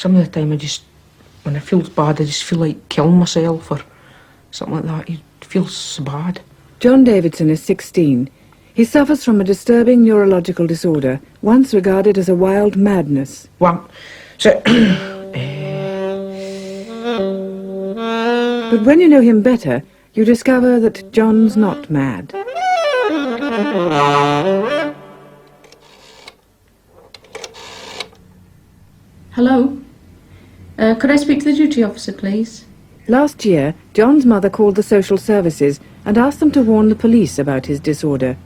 some of the time when I feel bad, I just feel like killing myself or something like that. It feels so bad. John Davidson is 16. He suffers from a disturbing neurological disorder, once regarded as a wild madness. Well, so... But when you know him better, you discover that John's not mad. Hello? Could I speak to the duty officer, please? Last year, John's mother called the social services and asked them to warn the police about his disorder.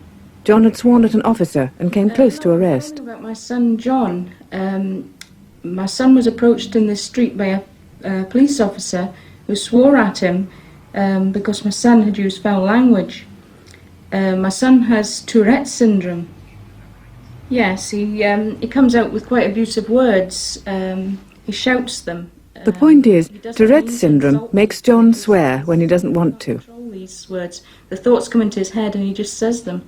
John had sworn at an officer and came close to arrest. About my son, John. My son was approached in the street by a police officer who swore at him because my son had used foul language. My son has Tourette syndrome. Yes, he comes out with quite abusive words. He shouts them. The point is, Tourette's syndrome makes John swear when he doesn't want to. Control these words. The thoughts come into his head and he just says them.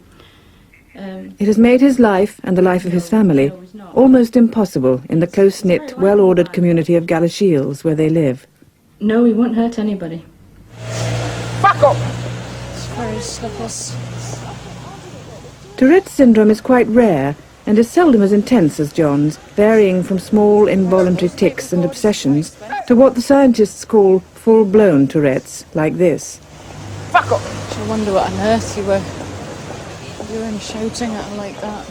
It has made his life and the life of his family almost impossible in the close-knit, well-ordered community of Galashiels where they live. No, he won't hurt anybody. Fuck up! It's very slippers. Tourette's syndrome is quite rare and is seldom as intense as John's, varying from small involuntary tics and obsessions to what the scientists call full-blown Tourette's, like this. Fuck up! I wonder what on earth you were doing, shouting at him like that.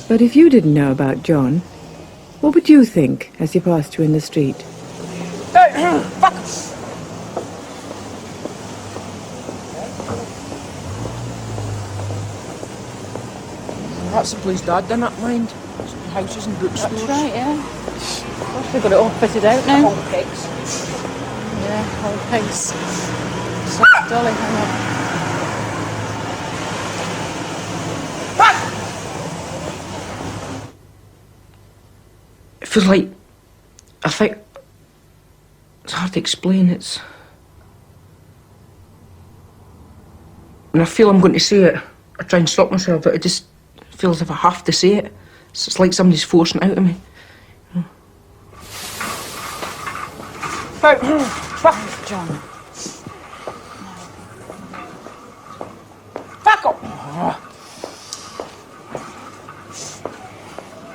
But if you didn't know about John, what would you think as he passed you in the street? Hey, fuck! That's the place Dad didn't mind. Houses and bookstores. That's right, yeah. Gosh, they've got it all fitted out now. Old pigs. Yeah, old pigs. So, Dolly, hang on. It feels like, I think, it's hard to explain. It's when I feel I'm going to say it, I try and stop myself, but it just feels as if I have to say it. It's like somebody's forcing it out of me. Fuck, John. fuck up!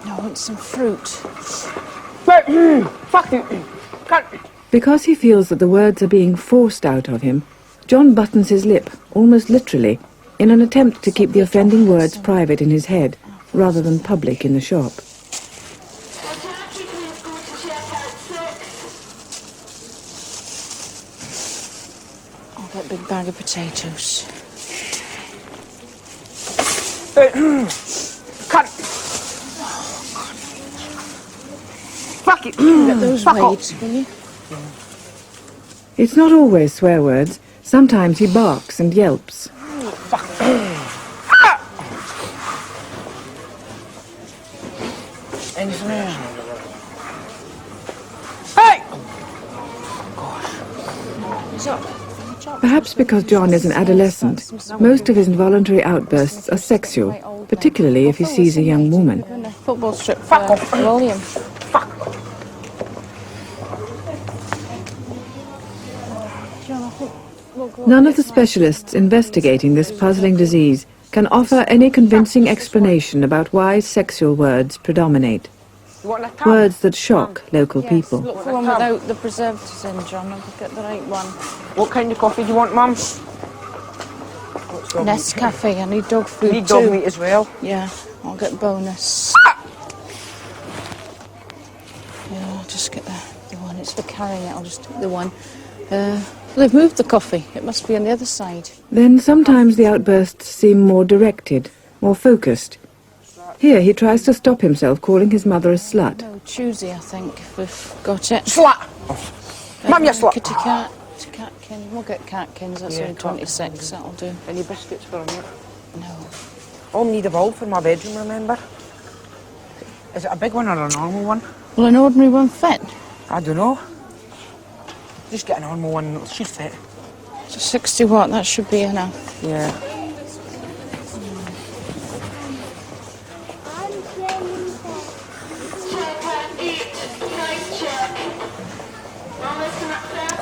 I want some fruit. Fuck you! Can't. Because he feels that the words are being forced out of him, John buttons his lip, almost literally, in an attempt to keep the offending words private in his head, rather than public in the shop. I'll get a big bag of potatoes. Cut! Fuck it! Get those Fuck weighed, off. will you? It's not always swear words. Sometimes he barks and yelps. Hey! Perhaps because John is an adolescent, most of his involuntary outbursts are sexual, particularly if he sees a young woman. And a football strip for William. None of the specialists investigating this puzzling disease can offer any convincing explanation about why sexual words predominate. Words that shock local people. Look for one without the preservatives in, John. I'll get the right one. What kind of coffee do you want, Mum? Nescafe. I need dog food Need too. dog meat as well. Yeah, I'll get bonus. Yeah, I'll just get the one. It's for carrying it. I'll just take the one. They've moved the coffee. It must be on the other side. Then sometimes the outbursts seem more directed, more focused. Here he tries to stop himself calling his mother a slut. No, Tuesday, I think. We've got it. Slut! Mum, you slut! Kitty cat. Catkin. We'll get catkins. That's only 26. That'll do. Any biscuits for me? No. I'll need a bowl for my bedroom, remember? Is it a big one or a normal one? Will an ordinary one fit? I don't know. Just get a normal one, it should fit. It's a 60 watt. That should be enough. Yeah.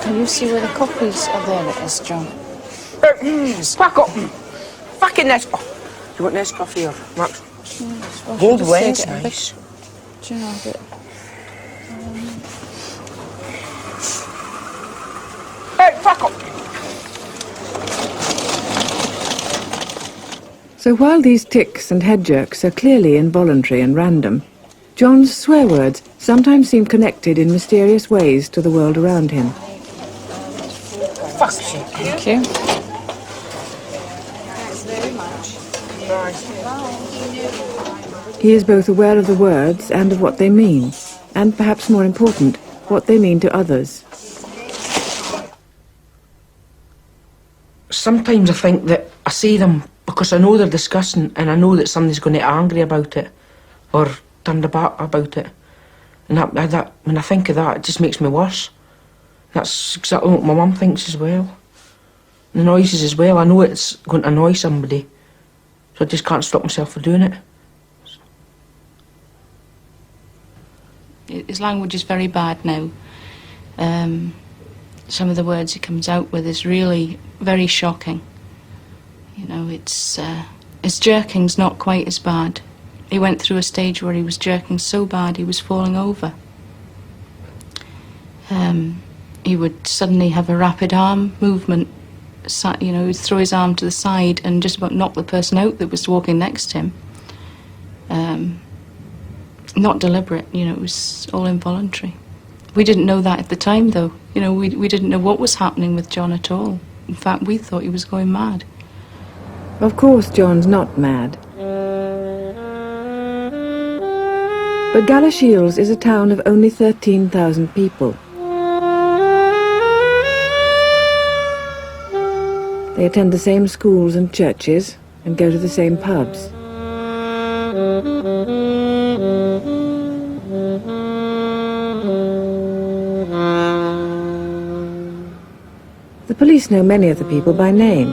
Can you see where the coffees are? There it is, John. Fuck up! Fucking this. Oh, you want this coffee or Max? Yes, well, Gold just way's take it a bit. nice. Do you know a bit? Hey, fuck up! So while these tics and head jerks are clearly involuntary and random, John's swear words sometimes seem connected in mysterious ways to the world around him. Fuck's sake. Thank you. He is both aware of the words and of what they mean, and perhaps more important, what they mean to others. Sometimes I think that I say them because I know they're disgusting and I know that somebody's going to get angry about it or turn the back about it. And that when I think of that, it just makes me worse. That's exactly what my mum thinks as well. The noises as well, I know it's going to annoy somebody, so I just can't stop myself from doing it. His language is very bad now. Some of the words he comes out with is really very shocking. You know, his jerking's not quite as bad. He went through a stage where he was jerking so bad he was falling over. He would suddenly have a rapid arm movement. You know, he'd throw his arm to the side and just about knock the person out that was walking next to him. Not deliberate, you know, it was all involuntary. We didn't know that at the time, though. You know, we didn't know what was happening with John at all. In fact, we thought he was going mad. Of course, John's not mad. But Galashiels is a town of only 13,000 people. They attend the same schools and churches and go to the same pubs. The police know many of the people by name.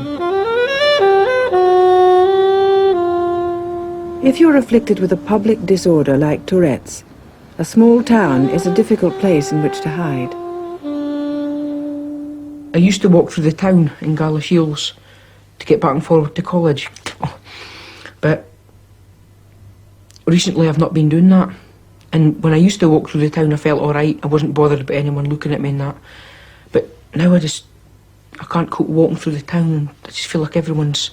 If you're afflicted with a public disorder like Tourette's, a small town is a difficult place in which to hide. I used to walk through the town in Galashiels to get back and forward to college. But recently I've not been doing that. And when I used to walk through the town I felt alright. I wasn't bothered about anyone looking at me and that. But now I can't cope walking through the town and I just feel like everyone's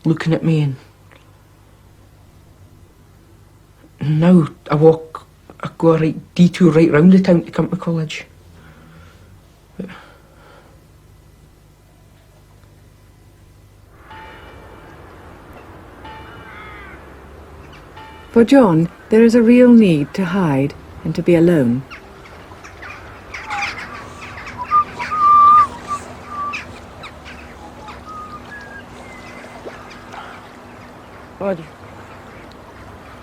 looking at me and now I go a right detour right round the town to come to college. But For John, there is a real need to hide and to be alone.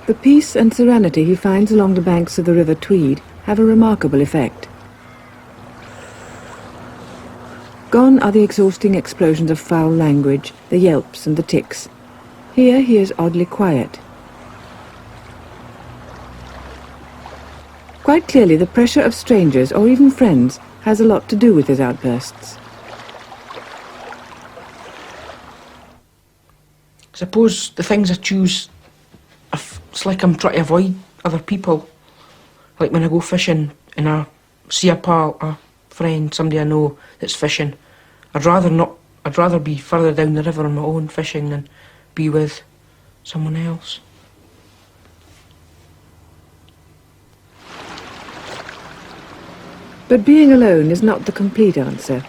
The peace and serenity he finds along the banks of the River Tweed have a remarkable effect. Gone are the exhausting explosions of foul language, the yelps and the tics. Here he is oddly quiet. Quite clearly, the pressure of strangers or even friends has a lot to do with his outbursts. I suppose the things I choose, it's like I'm trying to avoid other people. Like when I go fishing and I see a friend, somebody I know that's fishing, I'd rather be further down the river on my own fishing than be with someone else. But being alone is not the complete answer.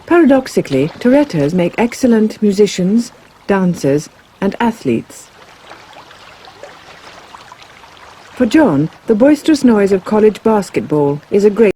Paradoxically, Touretters make excellent musicians, dancers, and athletes. For John, the boisterous noise of college basketball is a great